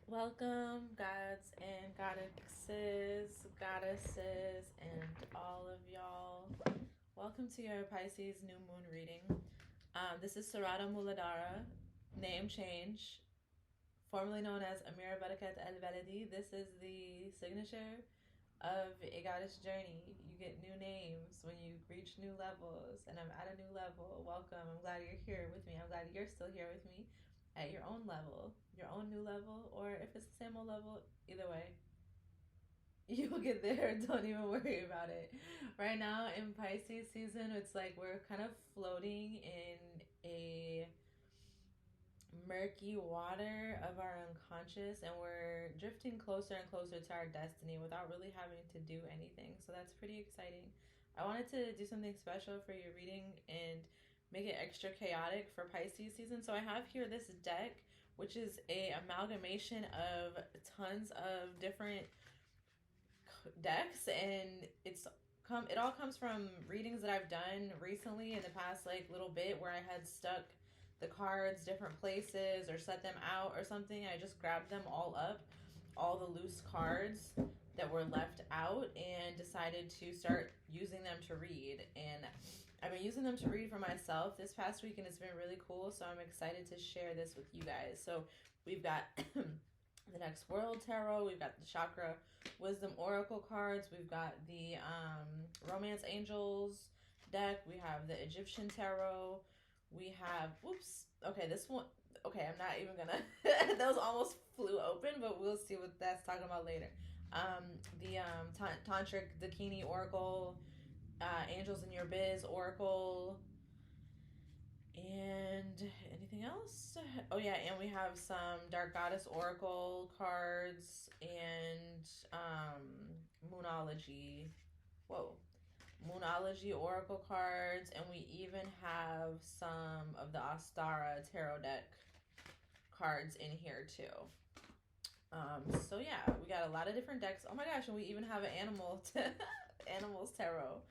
Welcome, gods and goddesses, and all of y'all. Welcome to your Pisces new moon reading. This is Sarada Muladhara, name change, formerly known as Amira Barakat Al-Baladi. This is the signature of a goddess journey. You get new names when you reach new levels, and I'm at a new level. Welcome. I'm glad you're here with me. I'm glad you're still here with me at your own level, your own new level, or if it's the same old level, either way, you'll get there. Don't even worry about it. Right now in Pisces season, it's like we're kind of floating in a murky water of our unconscious, and we're drifting closer and closer to our destiny without really having to do anything. So that's pretty exciting. I wanted to do something special for your reading and make it extra chaotic for Pisces season. So I have here this deck, which is a amalgamation of tons of different decks, and it all comes from readings that I've done recently in the past like little bit where I had stuck the cards different places or set them out or something. I just grabbed them all up, all the loose cards that were left out, and decided to start using them to read. And I've been using them to read for myself this past week, and it's been really cool. So I'm excited to share this with you guys. So we've got the Next World Tarot, we've got the Chakra Wisdom Oracle cards, we've got the Romance Angels deck, we have the Egyptian Tarot, we have, this one, I'm not even gonna, those almost flew open, but we'll see what that's talking about later. The Tantric Dakini Oracle, Angels in Your Biz Oracle, and anything else? Oh yeah, and we have some Dark Goddess Oracle cards and Moonology. Moonology Oracle cards, and we even have some of the Astara Tarot deck cards in here too. So yeah, we got a lot of different decks. Oh my gosh, and we even have an Animals Tarot.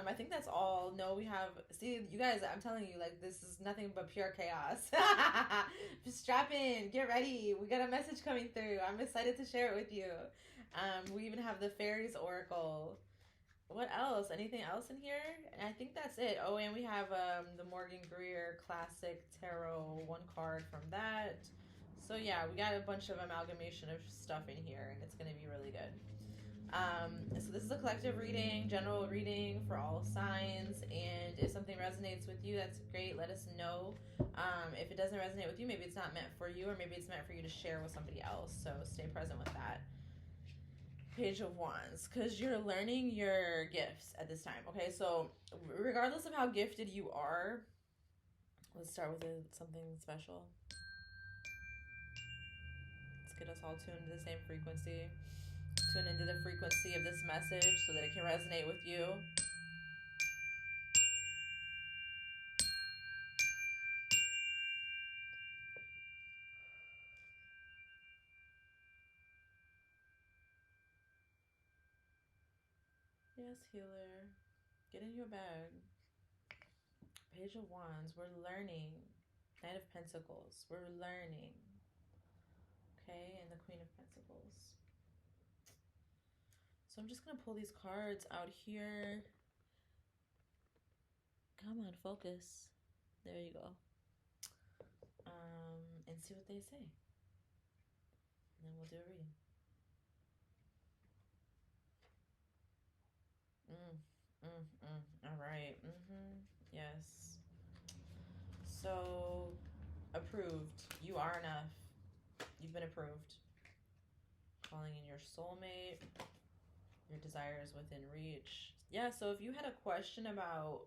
I think that's all. No, we have, see, you guys, I'm telling you, like, this is nothing but pure chaos. Just strap in, get ready. We got a message coming through. I'm excited to share it with you. We even have the Fairies Oracle. What else? Anything else in here? And I think that's it. Oh, and we have the Morgan Greer Classic Tarot, one card from that. So yeah, we got a bunch of amalgamation of stuff in here, and it's going to be really good. So this is a collective reading, general reading for all signs, and if something resonates with you, that's great. Let us know. If it doesn't resonate with you, maybe it's not meant for you, or maybe it's meant for you to share with somebody else. So stay present with that. Page of Wands, because you're learning your gifts at this time. Okay, so regardless of how gifted you are, let's start with something special. Let's get us all tuned to the same frequency. Tune into the frequency of this message so that it can resonate with you. Yes, healer. Get in your bag. Page of Wands. We're learning. Knight of Pentacles. We're learning. Okay, and the Queen of Pentacles. So I'm just going to pull these cards out here. Come on, focus. There you go. And see what they say. And then we'll do a reading. All right. Yes. So, approved. You are enough. You've been approved. Calling in your soulmate. Your desire is within reach. Yeah, so if you had a question about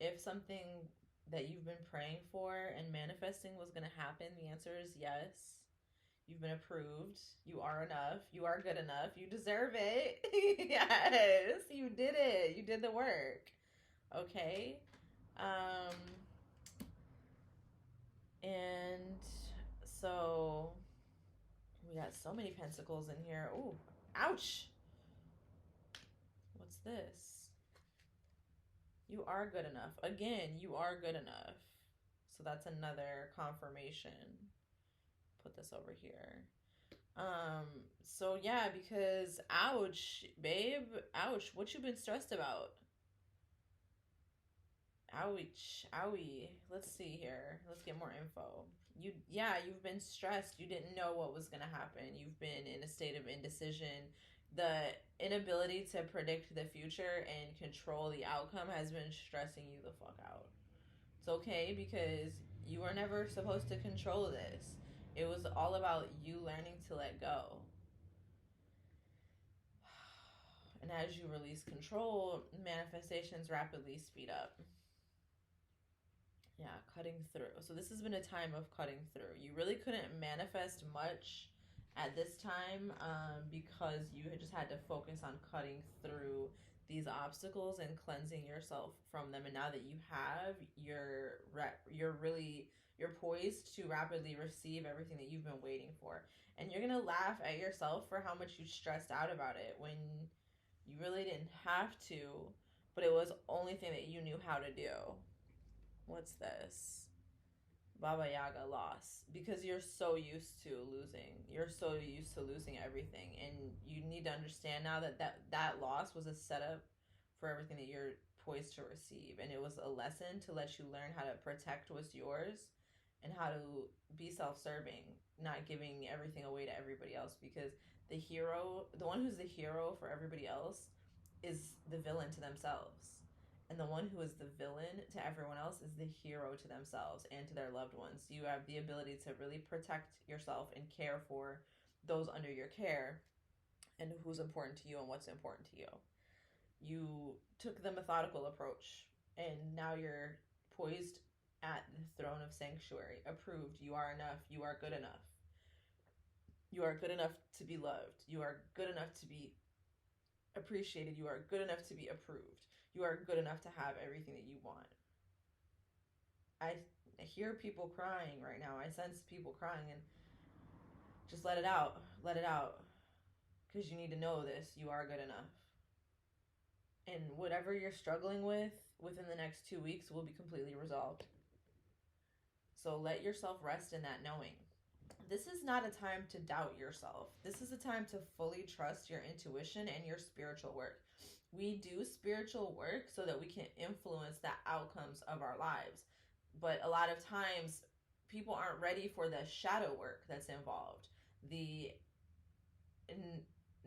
if something that you've been praying for and manifesting was going to happen, the answer is yes. You've been approved. You are enough. You are good enough. You deserve it. Yes, you did it. You did the work. Okay. And so we got so many pentacles in here. Ooh, ouch. What's this? You are good enough. Again, you are good enough. So that's another confirmation. Put this over here. So yeah, because ouch, babe, ouch, what you been stressed about? Ouch, owie. Let's see here. Let's get more info. You've been stressed. You didn't know what was going to happen. You've been in a state of indecision. The inability to predict the future and control the outcome has been stressing you the fuck out. It's okay, because you were never supposed to control this. It was all about you learning to let go. And as you release control, manifestations rapidly speed up. Yeah, cutting through. So this has been a time of cutting through. You really couldn't manifest much at this time, because you just had to focus on cutting through these obstacles and cleansing yourself from them. And now that you have, you're poised to rapidly receive everything that you've been waiting for. And you're gonna laugh at yourself for how much you stressed out about it when you really didn't have to, but it was the only thing that you knew how to do. What's this? Baba Yaga loss. Because you're so used to losing. You're so used to losing everything. And you need to understand now that loss was a setup for everything that you're poised to receive. And it was a lesson to let you learn how to protect what's yours and how to be self-serving, not giving everything away to everybody else. Because the one who's the hero for everybody else, is the villain to themselves. And the one who is the villain to everyone else is the hero to themselves and to their loved ones. You have the ability to really protect yourself and care for those under your care and who's important to you and what's important to you. You took the methodical approach, and now you're poised at the throne of sanctuary. Approved. You are enough. You are good enough. You are good enough to be loved. You are good enough to be appreciated. You are good enough to be approved. You are good enough to have everything that you want. I hear people crying right now. I sense people crying, and just let it out. Let it out. Because you need to know this. You are good enough. And whatever you're struggling with within the next 2 weeks will be completely resolved. So let yourself rest in that knowing. This is not a time to doubt yourself. This is a time to fully trust your intuition and your spiritual work. We do spiritual work so that we can influence the outcomes of our lives. But a lot of times, people aren't ready for the shadow work that's involved. The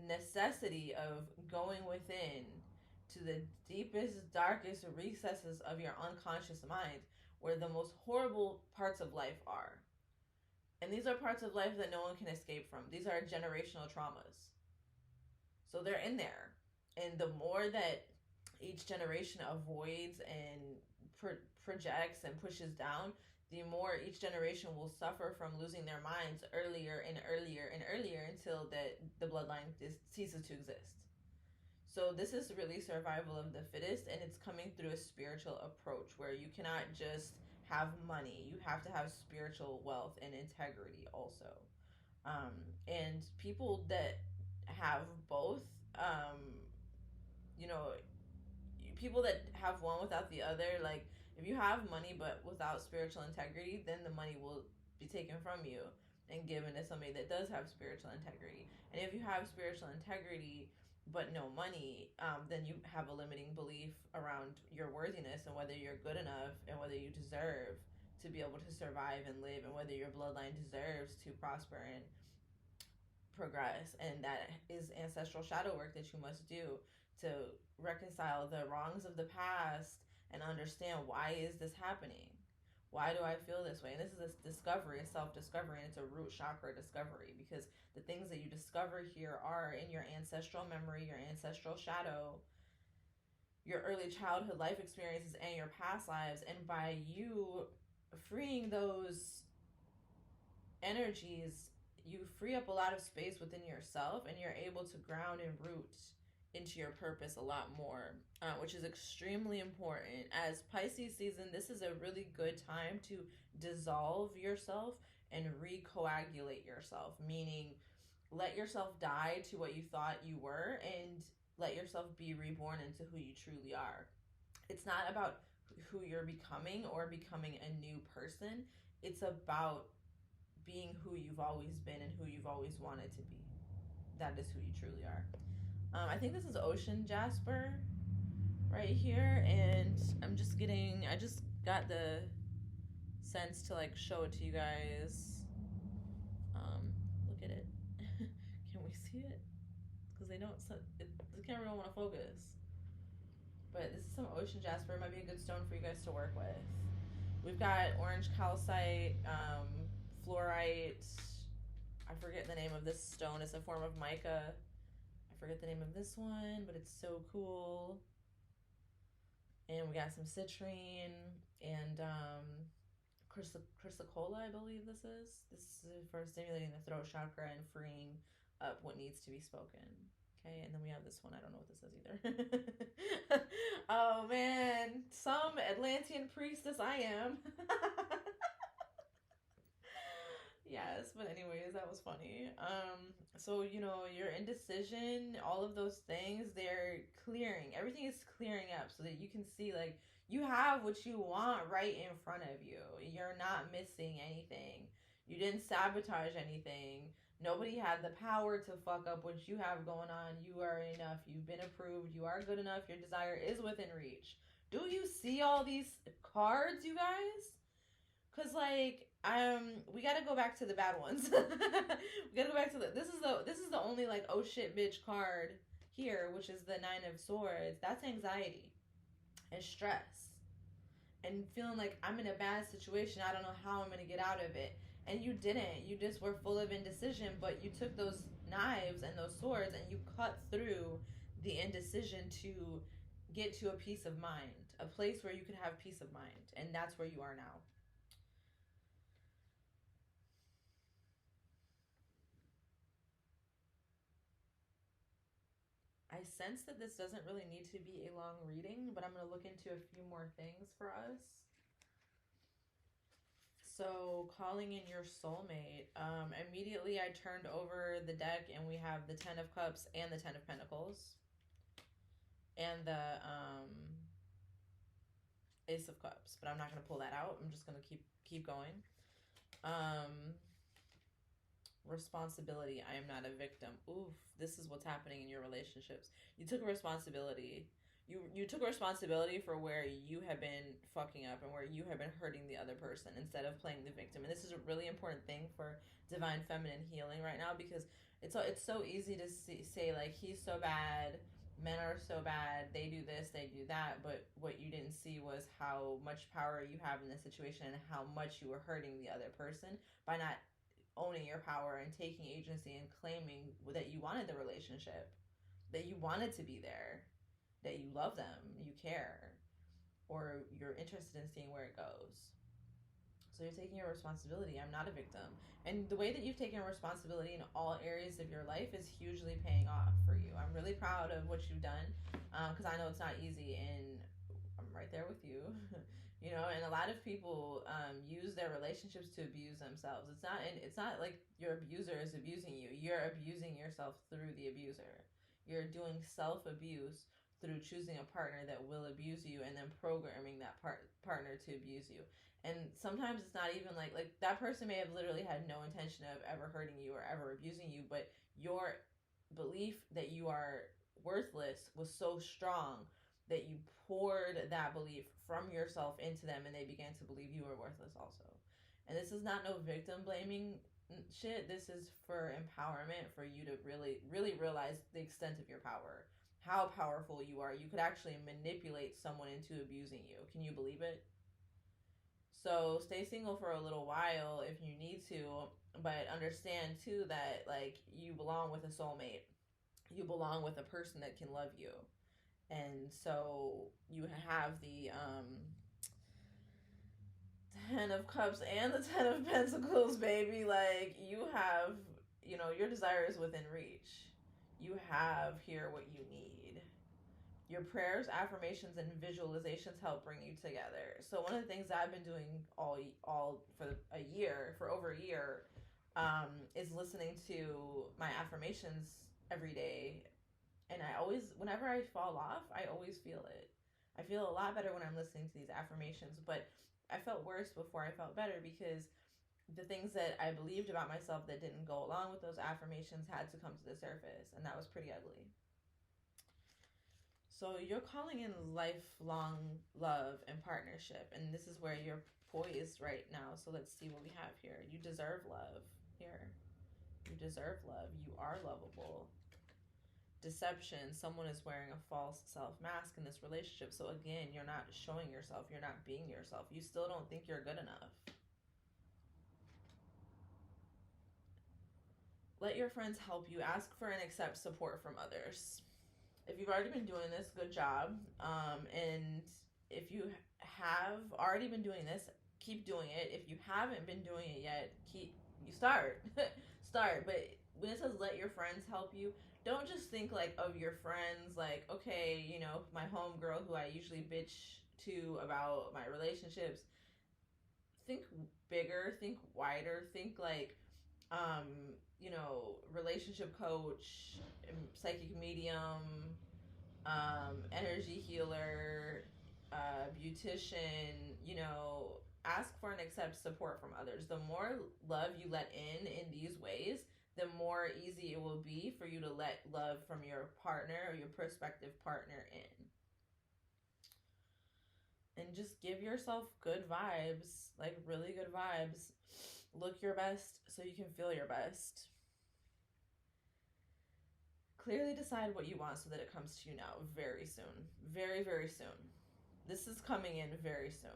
necessity of going within to the deepest, darkest recesses of your unconscious mind, where the most horrible parts of life are. And these are parts of life that no one can escape from. These are generational traumas. So they're in there. And the more that each generation avoids and projects and pushes down, the more each generation will suffer from losing their minds earlier and earlier and earlier until the bloodline ceases to exist. So this is really survival of the fittest, and it's coming through a spiritual approach where you cannot just have money. You have to have spiritual wealth and integrity also. And people that have both, people that have one without the other, like if you have money but without spiritual integrity, then the money will be taken from you and given to somebody that does have spiritual integrity. And if you have spiritual integrity but no money, then you have a limiting belief around your worthiness and whether you're good enough and whether you deserve to be able to survive and live, and whether your bloodline deserves to prosper and progress. And that is ancestral shadow work that you must do to reconcile the wrongs of the past and understand, why is this happening? Why do I feel this way? And this is a discovery, a self-discovery, and it's a root chakra discovery, because the things that you discover here are in your ancestral memory, your ancestral shadow, your early childhood life experiences, and your past lives. And by you freeing those energies, you free up a lot of space within yourself, and you're able to ground and root into your purpose a lot more, which is extremely important. As Pisces season, this is a really good time to dissolve yourself and recoagulate yourself, meaning let yourself die to what you thought you were and let yourself be reborn into who you truly are. It's not about who you're becoming or becoming a new person. It's about being who you've always been and who you've always wanted to be. That is who you truly are. I think this is Ocean Jasper right here, and I just got the sense to like show it to you guys. Look at it. Can we see it? Because the camera don't want to focus. But this is some Ocean Jasper. It might be a good stone for you guys to work with. We've got orange calcite, fluorite. I forget the name of this stone. It's a form of mica. I forget the name of this one, but it's so cool. And we got some citrine and chrysocolla, I believe this is. This is for stimulating the throat chakra and freeing up what needs to be spoken. Okay, and then we have this one. I don't know what this is either. Oh man, some Atlantean priestess I am. Yes, but anyways, that was funny. So your indecision, all of those things, they're clearing. Everything is clearing up so that you can see like you have what you want right in front of you. You're not missing anything. You didn't sabotage anything. Nobody had the power to fuck up what you have going on. You are enough. You've been approved. You are good enough. Your desire is within reach. Do you see all these cards, you guys? Cause like we gotta go back to the bad ones. We gotta go back to this is the only like oh shit bitch card here, which is the Nine of Swords. That's anxiety and stress and feeling like I'm in a bad situation. I don't know how I'm gonna get out of it. And you didn't. You just were full of indecision, but you took those knives and those swords and you cut through the indecision to get to a peace of mind, a place where you could have peace of mind. And that's where you are now. I sense that this doesn't really need to be a long reading, but I'm going to look into a few more things for us. So, calling in your soulmate. Immediately I turned over the deck and we have the Ten of Cups and the Ten of Pentacles. And the Ace of Cups. But I'm not going to pull that out. I'm just going to keep going. Responsibility. I am not a victim. Oof, this is what's happening in your relationships. You took responsibility. You took responsibility for where you have been fucking up and where you have been hurting the other person instead of playing the victim. And this is a really important thing for divine feminine healing right now, because it's so easy to say like he's so bad, men are so bad, they do this, they do that, but what you didn't see was how much power you have in this situation and how much you were hurting the other person by not owning your power and taking agency and claiming that you wanted the relationship, that you wanted to be there, that you love them, you care, or you're interested in seeing where it goes. So you're taking your responsibility. I'm not a victim. And the way that you've taken responsibility in all areas of your life is hugely paying off for you. I'm really proud of what you've done, because I know it's not easy, and I'm right there with you. And a lot of people use their relationships to abuse themselves. It's not like your abuser is abusing you. You're abusing yourself through the abuser. You're doing self-abuse through choosing a partner that will abuse you and then programming that partner to abuse you. And sometimes it's not even like that person may have literally had no intention of ever hurting you or ever abusing you, but your belief that you are worthless was so strong that you poured that belief from yourself into them, and they began to believe you were worthless also. And this is not no victim blaming shit. This is for empowerment, for you to really, really realize the extent of your power, how powerful you are. You could actually manipulate someone into abusing you. Can you believe it? So stay single for a little while if you need to, but understand too that like you belong with a soulmate. You belong with a person that can love you. And so you have the Ten of Cups and the Ten of Pentacles, baby. Like you have, your desire is within reach. You have here what you need. Your prayers, affirmations, and visualizations help bring you together. So one of the things that I've been doing all for over a year, is listening to my affirmations every day. And whenever I fall off, I always feel it. I feel a lot better when I'm listening to these affirmations, but I felt worse before I felt better, because the things that I believed about myself that didn't go along with those affirmations had to come to the surface, and that was pretty ugly. So you're calling in lifelong love and partnership, and this is where you're poised right now. So let's see what we have here. You deserve love here. You deserve love. You are lovable. Deception. Someone is wearing a false self mask in this relationship. So again, you're not showing yourself. You're not being yourself. You still don't think you're good enough. Let your friends help you. Ask for and accept support from others. If you've already been doing this, good job. And if you have already been doing this, keep doing it. If you haven't been doing it yet, start. Start. But when it says let your friends help you, don't just think like of your friends, like, okay, you know, my homegirl who I usually bitch to about my relationships. Think bigger, think wider, think like, you know, relationship coach, psychic medium, energy healer, beautician, you know, ask for and accept support from others. The more love you let in these ways, the more easy it will be for you to let love from your partner or your prospective partner in. And just give yourself good vibes, like really good vibes. Look your best so you can feel your best. Clearly decide what you want so that it comes to you now very soon. Very, very soon. This is coming in very soon.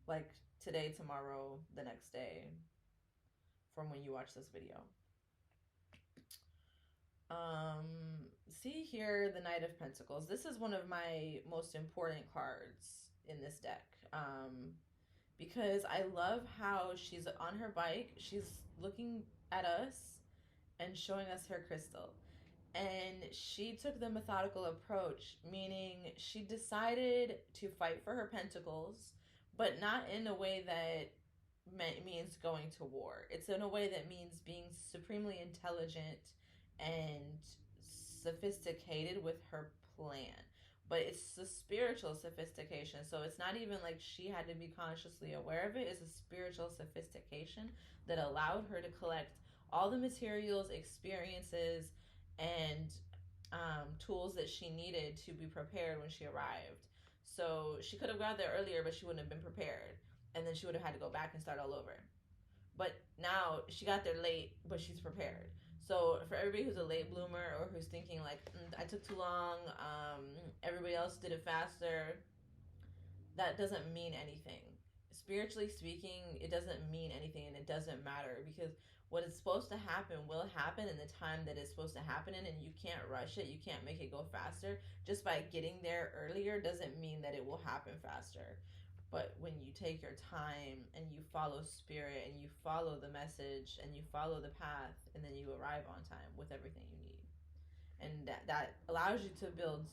Like today, tomorrow, the next day from when you watch this video. See here, the Knight of Pentacles. This is one of my most important cards in this deck. Because I love how she's on her bike. She's looking at us and showing us her crystal. And she took the methodical approach, meaning she decided to fight for her pentacles, but not in a way that means going to war. It's in a way that means being supremely intelligent and sophisticated with her plan. But it's the spiritual sophistication. So it's not even like she had to be consciously aware of it. It's a spiritual sophistication that allowed her to collect all the materials, experiences, and tools that she needed to be prepared when she arrived. So she could have got there earlier, but she wouldn't have been prepared. And then she would have had to go back and start all over. But now she got there late, but she's prepared. So for everybody who's a late bloomer or who's thinking like, I took too long, everybody else did it faster, that doesn't mean anything. Spiritually speaking, it doesn't mean anything, and it doesn't matter, because what is supposed to happen will happen in the time that it's supposed to happen in, and you can't rush it. You can't make it go faster. Just by getting there earlier doesn't mean that it will happen faster. But when you take your time and you follow spirit and you follow the message and you follow the path, and then you arrive on time with everything you need. And that allows you to build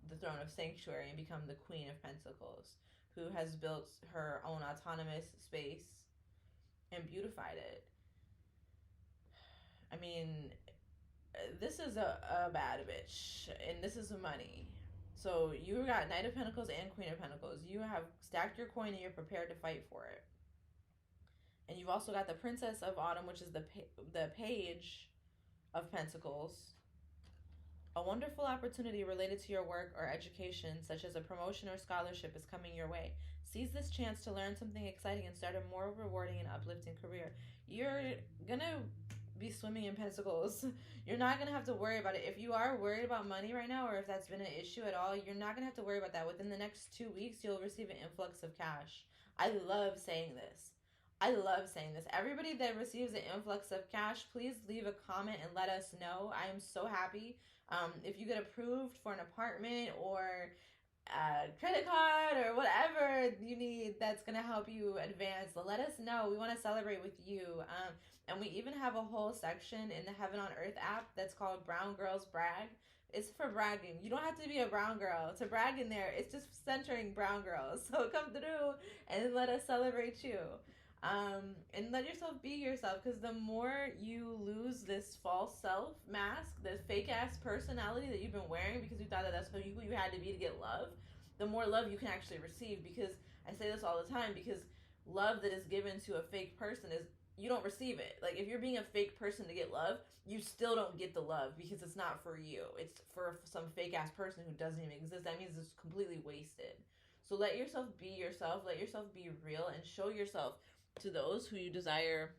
the throne of sanctuary and become the Queen of Pentacles, who has built her own autonomous space and beautified it. I mean, this is a bad bitch, and this is money. So you got Knight of Pentacles and Queen of Pentacles. You have stacked your coin and you're prepared to fight for it. And you've also got the Princess of Autumn, which is the Page of Pentacles. A wonderful opportunity related to your work or education, such as a promotion or scholarship, is coming your way. Seize this chance to learn something exciting and start a more rewarding and uplifting career. You're gonna be swimming in pentacles. You're not gonna have to worry about it. If you are worried about money right now, or if that's been an issue at all, you're not gonna have to worry about that. Within the next 2 weeks, you'll receive an influx of cash. I love saying this. I love saying this. Everybody that receives an influx of cash, please leave a comment and let us know. I am so happy. If you get approved for an apartment or a credit card or whatever you need that's going to help you advance, let us know. We want to celebrate with you. And we even have a whole section in the Heaven on Earth app that's called Brown Girls Brag. It's for bragging. You don't have to be a brown girl to brag in there. It's just centering brown girls. So come through and let us celebrate you. And let yourself be yourself, because the more you lose this false self mask, this fake ass personality that you've been wearing because you thought that that's who you had to be to get love, the more love you can actually receive. Because I say this all the time, because love that is given to a fake person is you don't receive it. Like, if you're being a fake person to get love, you still don't get the love because it's not for you. It's for some fake ass person who doesn't even exist. That means it's completely wasted. So let yourself be yourself. Let yourself be real and show yourself to those who you desire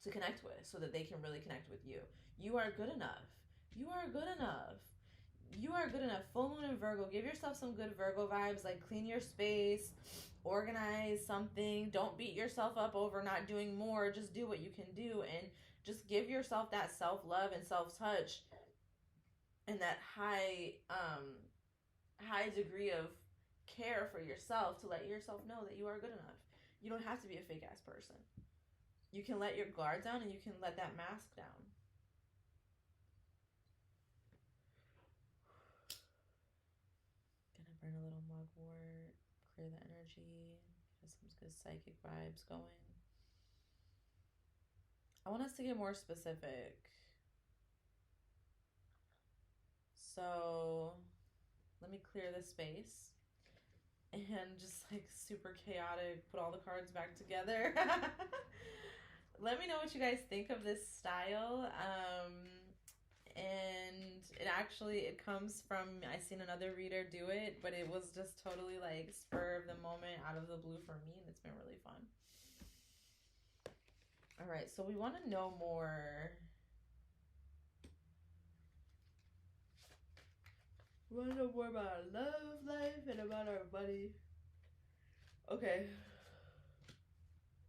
to connect with so that they can really connect with you. You are good enough. You are good enough. You are good enough. Full moon in Virgo. Give yourself some good Virgo vibes. Like, clean your space, organize something. Don't beat yourself up over not doing more. Just do what you can do, and just give yourself that self-love and self-touch and that high degree of care for yourself to let yourself know that you are good enough. You don't have to be a fake ass person. You can let your guard down, and you can let that mask down. Gonna burn a little mugwort, clear the energy, get some good psychic vibes going. I want us to get more specific. So let me clear this space and just like super chaotic, put all the cards back together. Let me know what you guys think of this style. And it comes from, I seen another reader do it, but it was just totally like spur of the moment, out of the blue for me, and it's been really fun. All right, so we want to know more. We want to know more about our love life and about our money. Okay.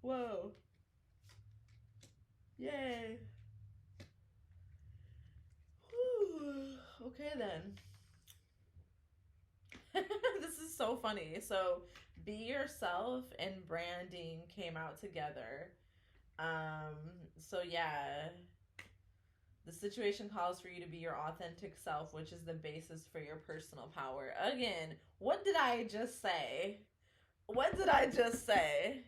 Whoa. Yay. Whew. Okay then. This is so funny. So, be yourself and branding came out together. So yeah, the situation calls for you to be your authentic self, which is the basis for your personal power. Again, what did I just say? What did I just say?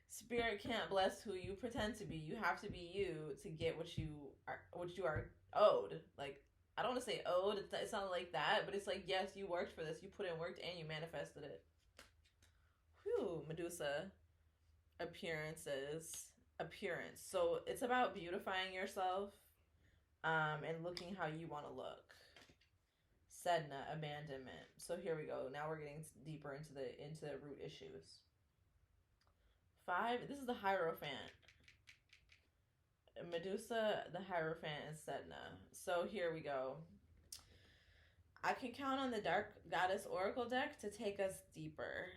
Spirit can't bless who you pretend to be. You have to be you to get what you are owed. Like, I don't want to say owed. It's not like that, but it's like, yes, you worked for this. You put in work and you manifested it. Whew, Medusa. Appearance. So it's about beautifying yourself, and looking how you want to look. Sedna, abandonment. So here we go. Now we're getting deeper into the root issues. 5. This is the Hierophant. Medusa, the Hierophant, and Sedna. So here we go. I can count on the Dark Goddess Oracle deck to take us deeper.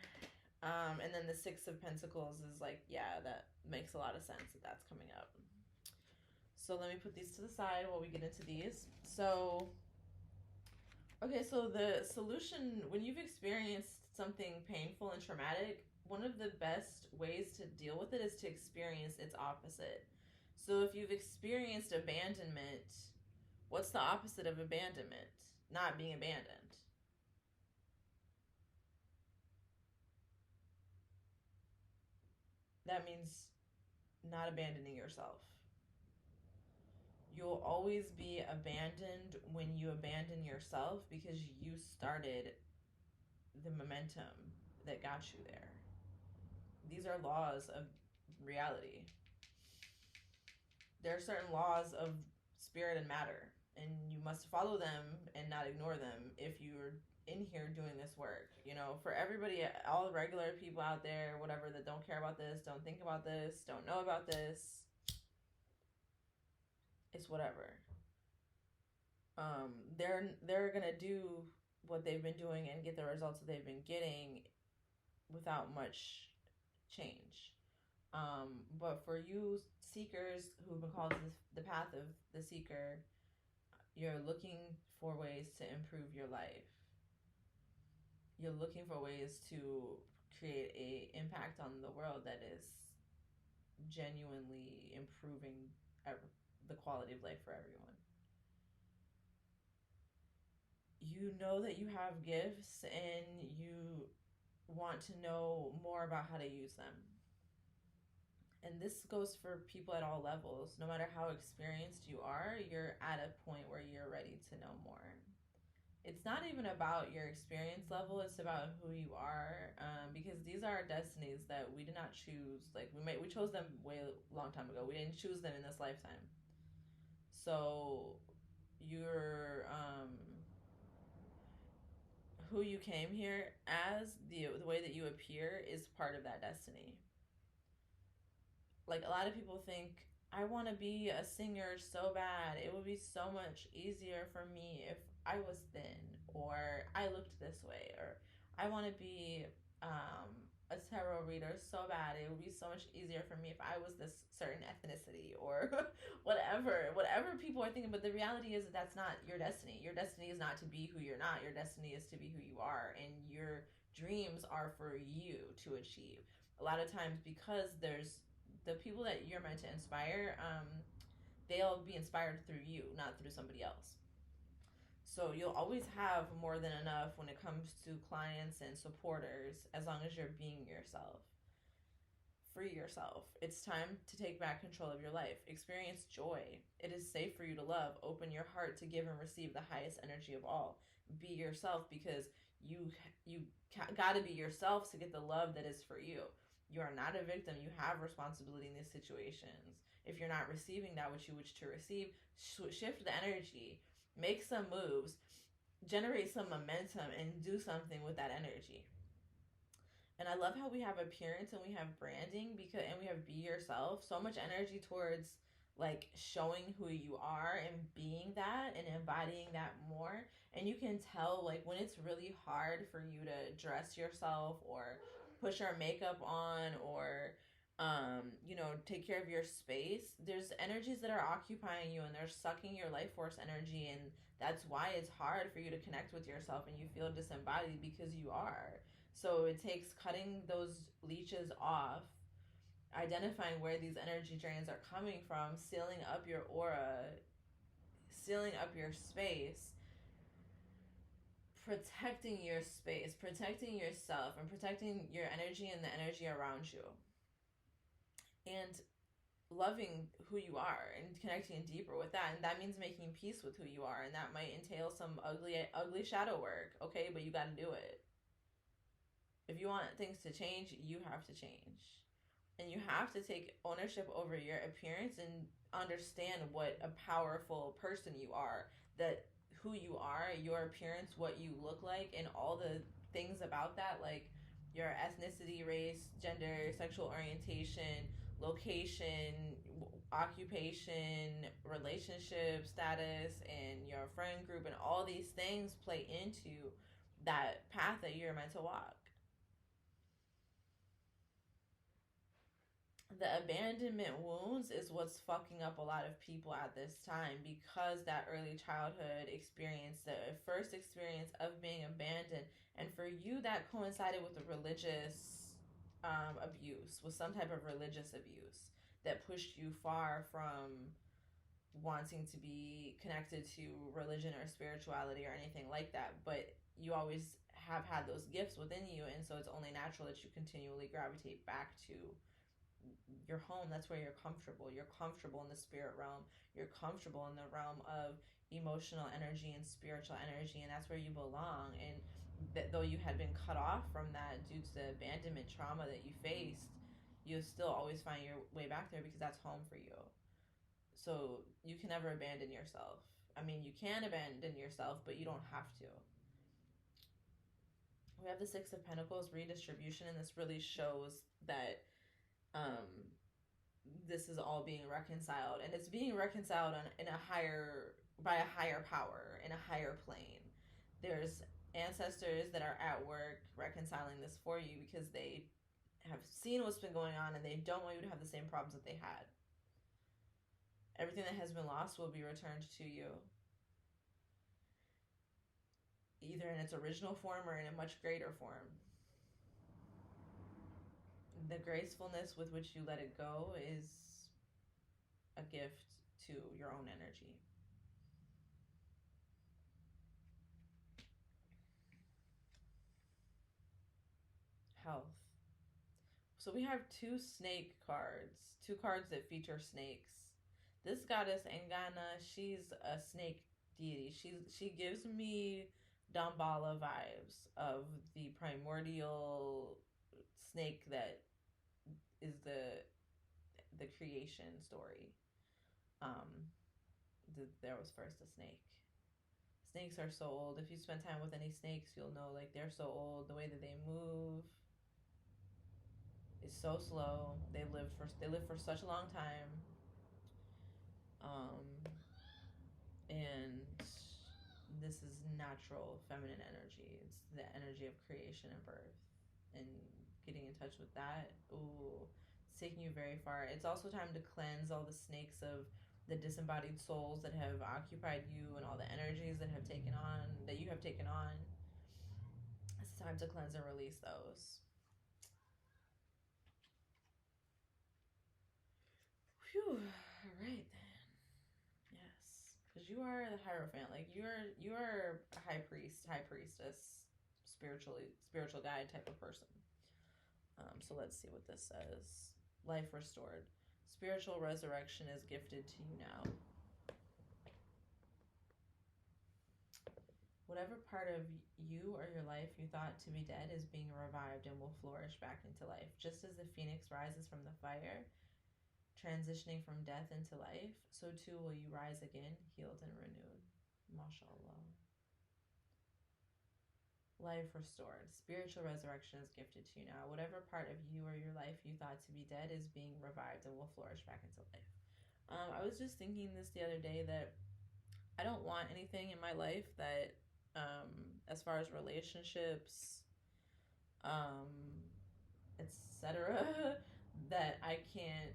And then the 6 of Pentacles is like, yeah, that makes a lot of sense that that's coming up. So let me put these to the side while we get into these. So, okay, so the solution, when you've experienced something painful and traumatic, one of the best ways to deal with it is to experience its opposite. So if you've experienced abandonment, what's the opposite of abandonment? Not being abandoned. That means not abandoning yourself. You'll always be abandoned when you abandon yourself because you started the momentum that got you there. These are laws of reality. There are certain laws of spirit and matter, and you must follow them and not ignore them if you're in here doing this work. You know, for everybody, all the regular people out there, whatever, that don't care about this, don't think about this, don't know about this, it's whatever. They're gonna do what they've been doing and get the results that they've been getting without much change. But for you seekers who've been called the path of the seeker, you're looking for ways to improve your life. You're looking for ways to create a impact on the world that is genuinely improving the quality of life for everyone. You know that you have gifts and you want to know more about how to use them. And this goes for people at all levels. No matter how experienced you are, you're at a point where you're ready to know more. it's not even about your experience level, it's about who you are, because these are destinies that we did not choose. Like, we chose them way long time ago. We didn't choose them in this lifetime. So you're who you came here as, the way that you appear is part of that destiny. Like, a lot of people think, I want to be a singer so bad. It would be so much easier for me if I was thin, or I looked this way, or I want to be a tarot reader so bad. It would be so much easier for me if I was this certain ethnicity, or whatever people are thinking. But the reality is that that's not your destiny. Your destiny is not to be who you're not. Your destiny is to be who you are, and your dreams are for you to achieve. A lot of times, because there's the people that you're meant to inspire, they'll be inspired through you, not through somebody else. So you'll always have more than enough when it comes to clients and supporters, as long as you're being yourself. Free yourself. It's time to take back control of your life. Experience joy. It is safe for you to love. Open your heart to give and receive the highest energy of all. Be yourself, because you got to be yourself to get the love that is for you. You are not a victim. You have responsibility in these situations. If you're not receiving that which you wish to receive, shift the energy, make some moves, generate some momentum, and do something with that energy. And I love how we have appearance and we have branding, and we have be yourself. So much energy towards like showing who you are and being that and embodying that more. And you can tell, like, when it's really hard for you to dress yourself or put your makeup on, or take care of your space. There's energies that are occupying you and they're sucking your life force energy, and that's why it's hard for you to connect with yourself and you feel disembodied, because you are. So it takes cutting those leeches off, identifying where these energy drains are coming from, sealing up your aura, sealing up your space, protecting your space, protecting yourself, and protecting your energy and the energy around you. And loving who you are and connecting deeper with that. And that means making peace with who you are. And that might entail some ugly shadow work, okay? But you got to do it. If you want things to change, you have to change. And you have to take ownership over your appearance and understand what a powerful person you are. That who you are, your appearance, what you look like, and all the things about that, like your ethnicity, race, gender, sexual orientation, location, occupation, relationship status, and your friend group, and all these things play into that path that you're meant to walk. The abandonment wounds is what's fucking up a lot of people at this time, because that early childhood experience, the first experience of being abandoned, and for you that coincided with a religious abuse, with some type of religious abuse that pushed you far from wanting to be connected to religion or spirituality or anything like that. But you always have had those gifts within you, and so it's only natural that you continually gravitate back to your home. That's where you're comfortable. You're comfortable in the spirit realm. You're comfortable in the realm of emotional energy and spiritual energy, and that's where you belong. And though you had been cut off from that due to the abandonment trauma that you faced, you'll still always find your way back there, because that's home for you. So you can never abandon yourself. I mean, you can abandon yourself, but you don't have to. We have the Six of Pentacles redistribution, and this really shows that this is all being reconciled, and it's being reconciled by a higher power, in a higher plane. There's ancestors that are at work reconciling this for you, because they have seen what's been going on and they don't want you to have the same problems that they had. Everything that has been lost will be returned to you, either in its original form or in a much greater form. The gracefulness with which you let it go is a gift to your own energy. Health. So we have two snake cards, two cards that feature snakes. This goddess Engana, she's a snake deity. She gives me Damballa vibes of the primordial snake that is the creation story. There was first a snake. Snakes are so old. If you spend time with any snakes, you'll know, like, they're so old. The way that they move is so slow. They live for such a long time. And this is natural feminine energy. It's the energy of creation and birth, and getting in touch with that. Ooh, it's taking you very far. It's also time to cleanse all the snakes of the disembodied souls that have occupied you, and all the energies that you have taken on. It's time to cleanse and release those. Phew. All right then. Yes, because you are the Hierophant. Like, you are a high priestess, spiritual guide type of person. So let's see what this says. Life restored. Spiritual resurrection is gifted to you now. Whatever part of you or your life you thought to be dead is being revived and will flourish back into life. Just as the phoenix rises from the fire, transitioning from death into life, so too will you rise again, healed and renewed. MashaAllah. Life restored. Spiritual resurrection is gifted to you now. Whatever part of you or your life you thought to be dead is being revived and will flourish back into life. I was just thinking this the other day that I don't want anything in my life that, as far as relationships, etc., that I can't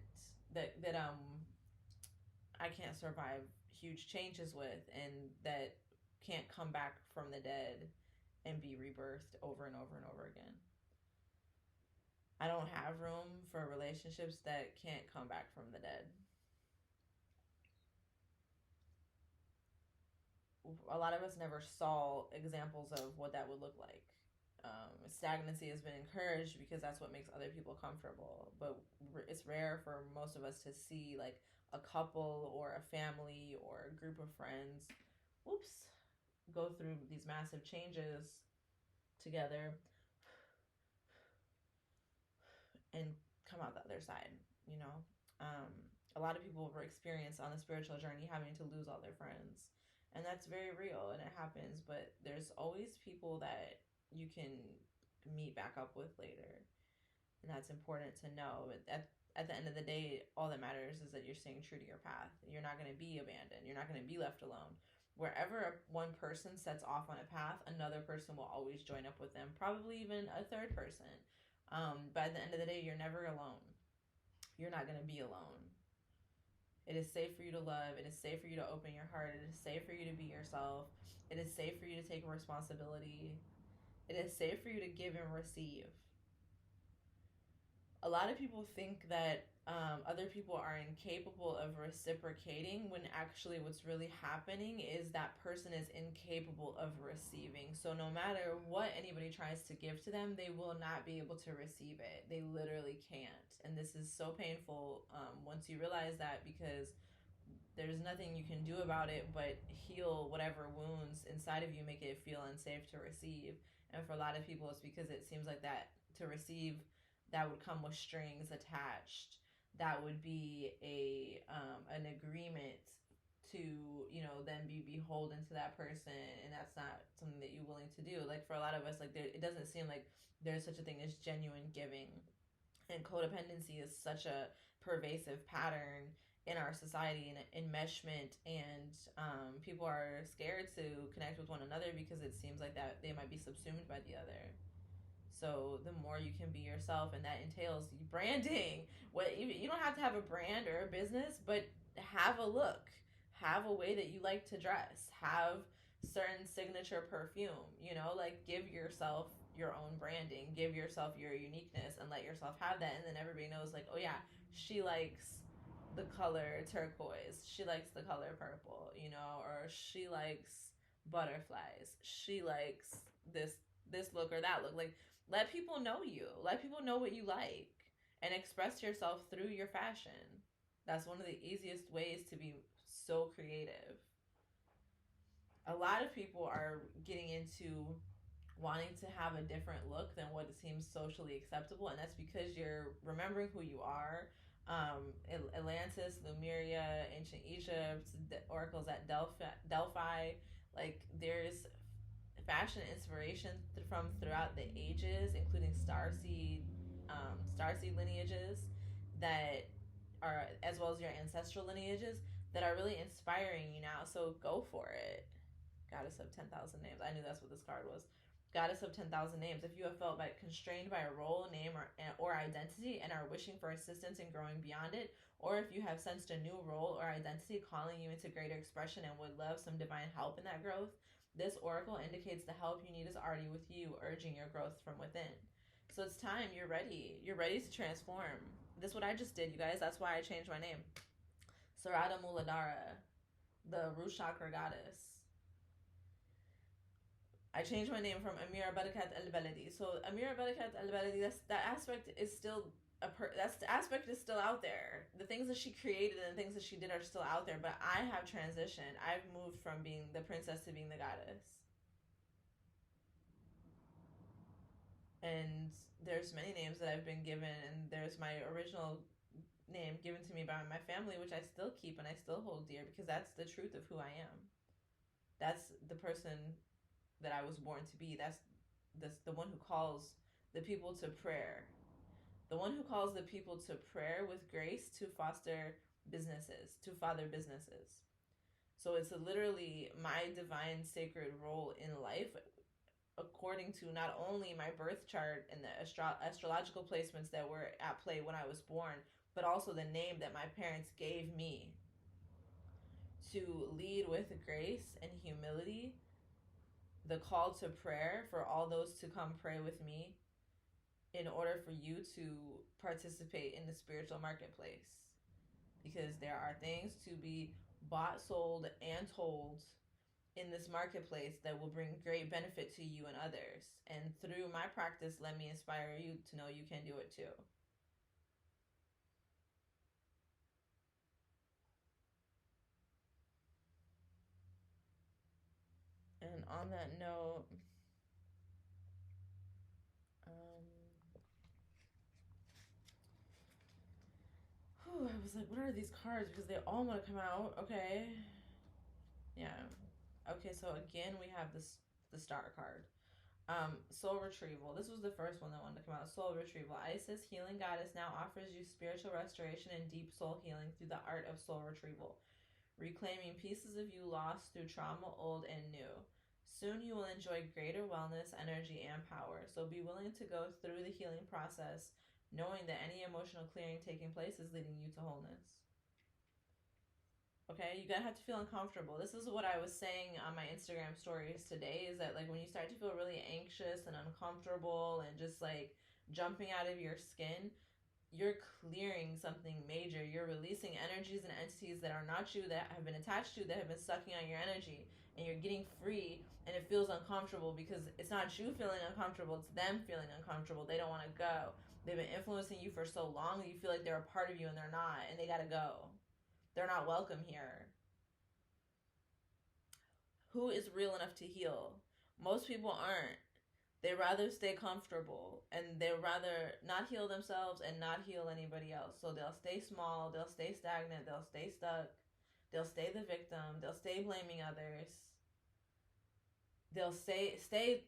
survive huge changes with, and that can't come back from the dead and be rebirthed over and over and over again. I don't have room for relationships that can't come back from the dead. A lot of us never saw examples of what that would look like. Stagnancy has been encouraged because that's what makes other people comfortable, but it's rare for most of us to see, like, a couple or a family or a group of friends go through these massive changes together and come out the other side, you know? A lot of people have experienced on the spiritual journey having to lose all their friends, and that's very real, and it happens, but there's always people that you can meet back up with later, and that's important to know. At the end of the day, all that matters is that you're staying true to your path. You're not going to be abandoned. You're not going to be left alone. Wherever one person sets off on a path, another person will always join up with them, probably even a third person. By the end of the day, you're never alone. You're not going to be alone. It is safe for you to love. It is safe for you to open your heart. It is safe for you to be yourself. It is safe for you to take responsibility. It is safe for you to give and receive. A lot of people think that other people are incapable of reciprocating, when actually what's really happening is that person is incapable of receiving. So no matter what anybody tries to give to them, they will not be able to receive it. They literally can't. And this is so painful once you realize that, because there's nothing you can do about it but heal whatever wounds inside of you make it feel unsafe to receive. And for a lot of people, it's because it seems like that to receive, that would come with strings attached. That would be an agreement to, you know, then be beholden to that person, and that's not something that you're willing to do. Like, for a lot of us, like, it doesn't seem like there's such a thing as genuine giving, and codependency is such a pervasive pattern in our society, and enmeshment, and people are scared to connect with one another because it seems like that they might be subsumed by the other. So the more you can be yourself, and that entails branding. You don't have to have a brand or a business, but have a look, have a way that you like to dress, have certain signature perfume, you know, like, give yourself your own branding, give yourself your uniqueness, and let yourself have that. And then everybody knows, like, oh yeah, she likes the color turquoise, she likes the color purple, you know, or she likes butterflies, she likes this look or that look. Like, let people know you. Let people know what you like, and express yourself through your fashion. That's one of the easiest ways to be so creative. a lot of people are getting into wanting to have a different look than what seems socially acceptable, and that's because you're remembering who you are. Atlantis, Lemuria, ancient Egypt, the oracles at Delphi. Like, there's fashion inspiration from throughout the ages, including starseed lineages that are, as well as your ancestral lineages, that are really inspiring you now. So go for it. Goddess of 10,000 names. I knew that's what this card was. Goddess of 10,000 names. If you have felt constrained by a role, name, or identity and are wishing for assistance in growing beyond it, or if you have sensed a new role or identity calling you into greater expression and would love some divine help in that growth, this oracle indicates the help you need is already with you, urging your growth from within. So it's time. You're ready. You're ready to transform. This is what I just did, you guys. That's why I changed my name. Sarada Muladhara, the root chakra goddess. I changed my name from Amira Barakat al-Baladi. So Amira Barakat al-Baladi, that aspect is still the aspect is still out there. The things that she created and the things that she did are still out there, but I have transitioned. I've moved from being the princess to being the goddess. And there's many names that I've been given, and there's my original name given to me by my family, which I still keep and I still hold dear, because that's the truth of who I am. That's the person that I was born to be. That's the one who calls the people to prayer. The one who calls the people to prayer with grace to foster businesses, to father businesses. So it's literally my divine sacred role in life, according to not only my birth chart and the astrological placements that were at play when I was born, but also the name that my parents gave me, to lead with grace and humility, the call to prayer for all those to come pray with me in order for you to participate in the spiritual marketplace. Because there are things to be bought, sold, and told in this marketplace that will bring great benefit to you and others. And through my practice, let me inspire you to know you can do it too. And on that note, I was like, what are these cards? Because they all want to come out. Okay. Yeah. Okay, so again, we have the star card. Soul Retrieval. This was the first one that wanted to come out. Soul Retrieval. Isis, healing goddess, now offers you spiritual restoration and deep soul healing through the art of soul retrieval, reclaiming pieces of you lost through trauma, old and new. Soon you will enjoy greater wellness, energy, and power. So be willing to go through the healing process, knowing that any emotional clearing taking place is leading you to wholeness. Okay, you gotta have to feel uncomfortable. This is what I was saying on my Instagram stories today, is that like when you start to feel really anxious and uncomfortable and just like jumping out of your skin, you're clearing something major. You're releasing energies and entities that are not you, that have been attached to you, that have been sucking on your energy, and you're getting free. And it feels uncomfortable because it's not you feeling uncomfortable, it's them feeling uncomfortable. They don't want to go. They've been influencing you for so long that you feel like they're a part of you and they're not, and they gotta go. They're not welcome here. Who is real enough to heal? Most people aren't. They rather stay comfortable, and they rather not heal themselves and not heal anybody else. So they'll stay small, they'll stay stagnant, they'll stay stuck, they'll stay the victim, they'll stay blaming others, they'll stay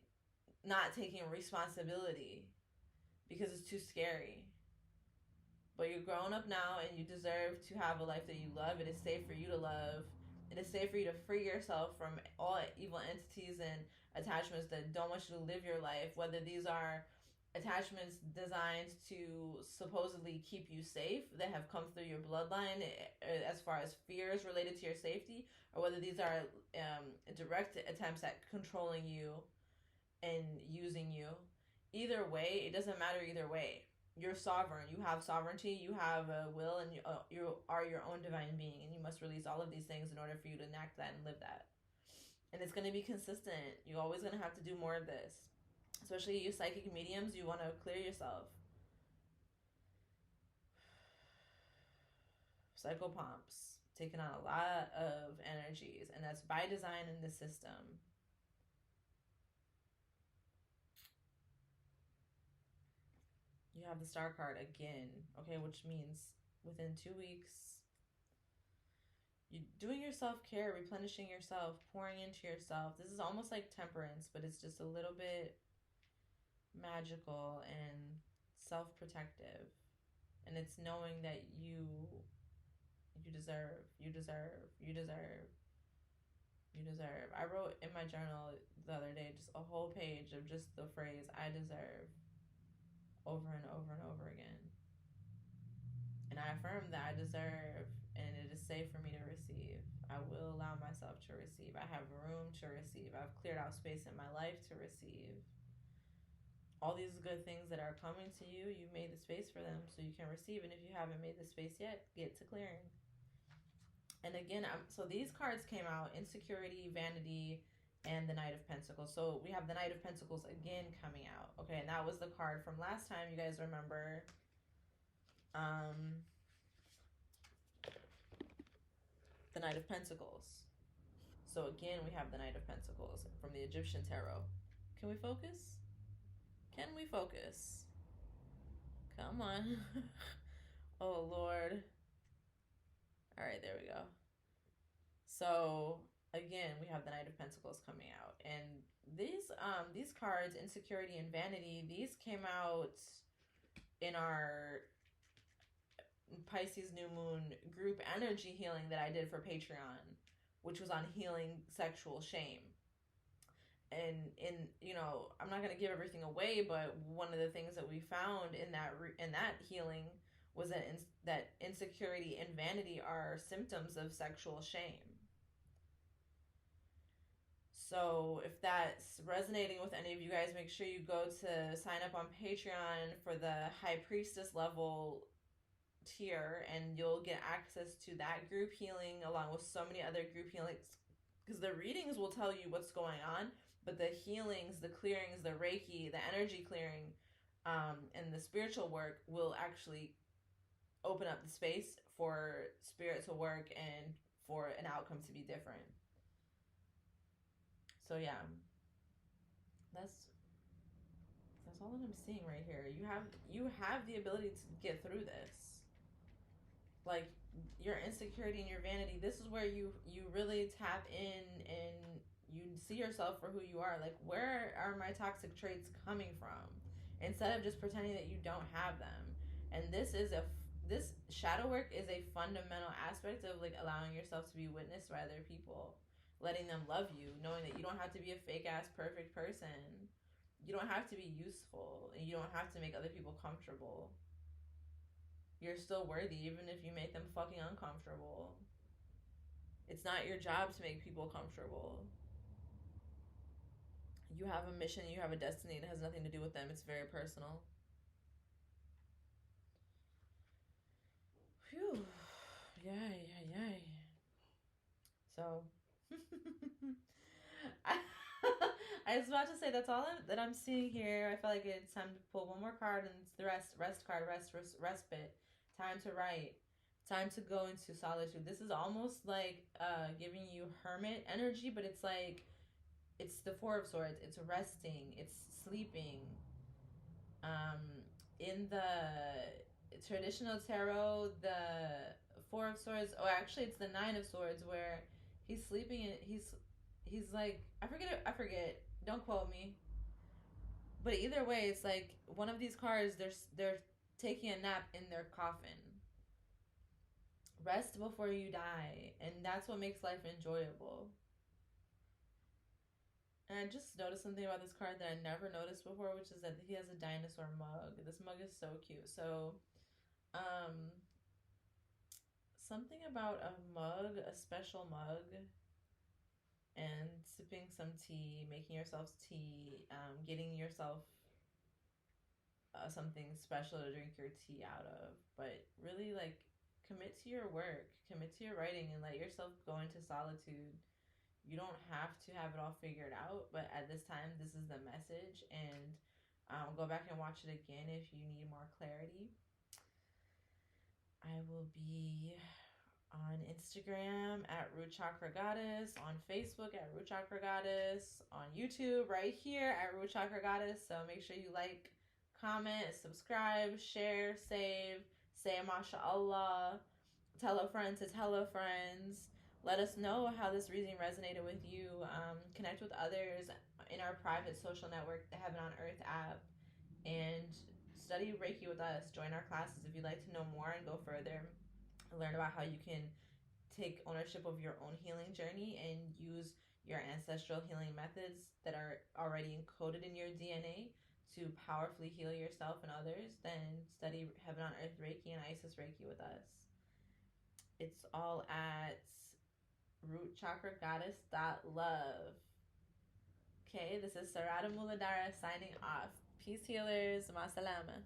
not taking responsibility because it's too scary. But you're grown up now and you deserve to have a life that you love. It is safe for you to love. It is safe for you to free yourself from all evil entities and attachments that don't want you to live your life, whether these are attachments designed to supposedly keep you safe that have come through your bloodline as far as fears related to your safety, or whether these are direct attempts at controlling you and using you. Either way, it doesn't matter either way. You're sovereign. You have sovereignty. You have a will, and you are your own divine being, and you must release all of these things in order for you to enact that and live that. And it's going to be consistent. You're always going to have to do more of this. Especially you psychic mediums, you want to clear yourself. Psychopomps. taken on a lot of energies, and that's by design in the system. You have the Star card again, okay, which means within 2 weeks, you're doing your self-care, replenishing yourself, pouring into yourself. This is almost like temperance, but it's just a little bit magical and self-protective. And it's knowing that you deserve. I wrote in my journal the other day just a whole page of just the phrase I deserve over and over and over again. And I affirm that I deserve, and it is safe for me to receive. I will allow myself to receive. I have room to receive. I've cleared out space in my life to receive. All these good things that are coming to you, you've made the space for them so you can receive. And if you haven't made the space yet, get to clearing. And again, so these cards came out: Insecurity, Vanity, and the Knight of Pentacles. So we have the Knight of Pentacles again coming out. Okay, and that was the card from last time. You guys remember the Knight of Pentacles. So again, we have the Knight of Pentacles from the Egyptian Tarot. Can we focus? Can we focus? Come on. Oh, Lord. All right, there we go. So again, we have the Knight of Pentacles coming out, and these cards, Insecurity and Vanity, these came out in our Pisces New Moon group energy healing that I did for Patreon, which was on healing sexual shame. And I'm not going to give everything away, but one of the things that we found in that healing was that insecurity and vanity are symptoms of sexual shame. So if that's resonating with any of you guys, make sure you go to sign up on Patreon for the High Priestess level tier, and you'll get access to that group healing along with so many other group healings, because the readings will tell you what's going on, but the healings, the clearings, the Reiki, the energy clearing, and the spiritual work will actually open up the space for spirit to work and for an outcome to be different. So yeah, that's all that I'm seeing right here. You have the ability to get through this. Like, your insecurity and your vanity, this is where you really tap in and you see yourself for who you are. Like, where are my toxic traits coming from? Instead of just pretending that you don't have them. And this shadow work is a fundamental aspect of like allowing yourself to be witnessed by other people, letting them love you, knowing that you don't have to be a fake ass perfect person. You don't have to be useful, and you don't have to make other people comfortable. You're still worthy even if you make them fucking uncomfortable. It's not your job to make people comfortable. You have a mission, you have a destiny, and it has nothing to do with them. It's very personal. Phew. Yay. So, I was about to say that's all that I'm seeing here. I feel like it's time to pull one more card, and it's the rest card, respite. Time to write. Time to go into solitude. This is almost like giving you hermit energy, but it's like, it's the Four of Swords. It's resting. It's sleeping. In the traditional tarot, the Four of Swords, actually it's the Nine of Swords, where he's sleeping and he's like, I forget. Don't quote me. But either way, it's like one of these cards, they're taking a nap in their coffin. Rest before you die, and that's what makes life enjoyable. And I just noticed something about this card that I never noticed before, which is that he has a dinosaur mug. This mug is so cute. So, something about a mug, a special mug, and sipping some tea, making yourself tea, getting yourself something special to drink your tea out of. But really, like, commit to your work, commit to your writing, and let yourself go into solitude. You don't have to have it all figured out, but at this time, this is the message. And go back and watch it again if you need more clarity. I will be on Instagram at Root Chakra Goddess, on Facebook at Root Chakra Goddess, on YouTube right here at Root Chakra Goddess. So make sure you like, comment, subscribe, share, save, say MashaAllah, tell a friend to tell a friend. Let us know how this reading resonated with you. Connect with others in our private social network, the Heaven on Earth app, and study Reiki with us. Join our classes if you'd like to know more and go further. Learn about how you can take ownership of your own healing journey and use your ancestral healing methods that are already encoded in your DNA to powerfully heal yourself and others. Then study Heaven on Earth Reiki and Isis Reiki with us. It's all at rootchakragoddess.love. Okay, this is Sarada Muladara signing off. Peace, healers. Masalama.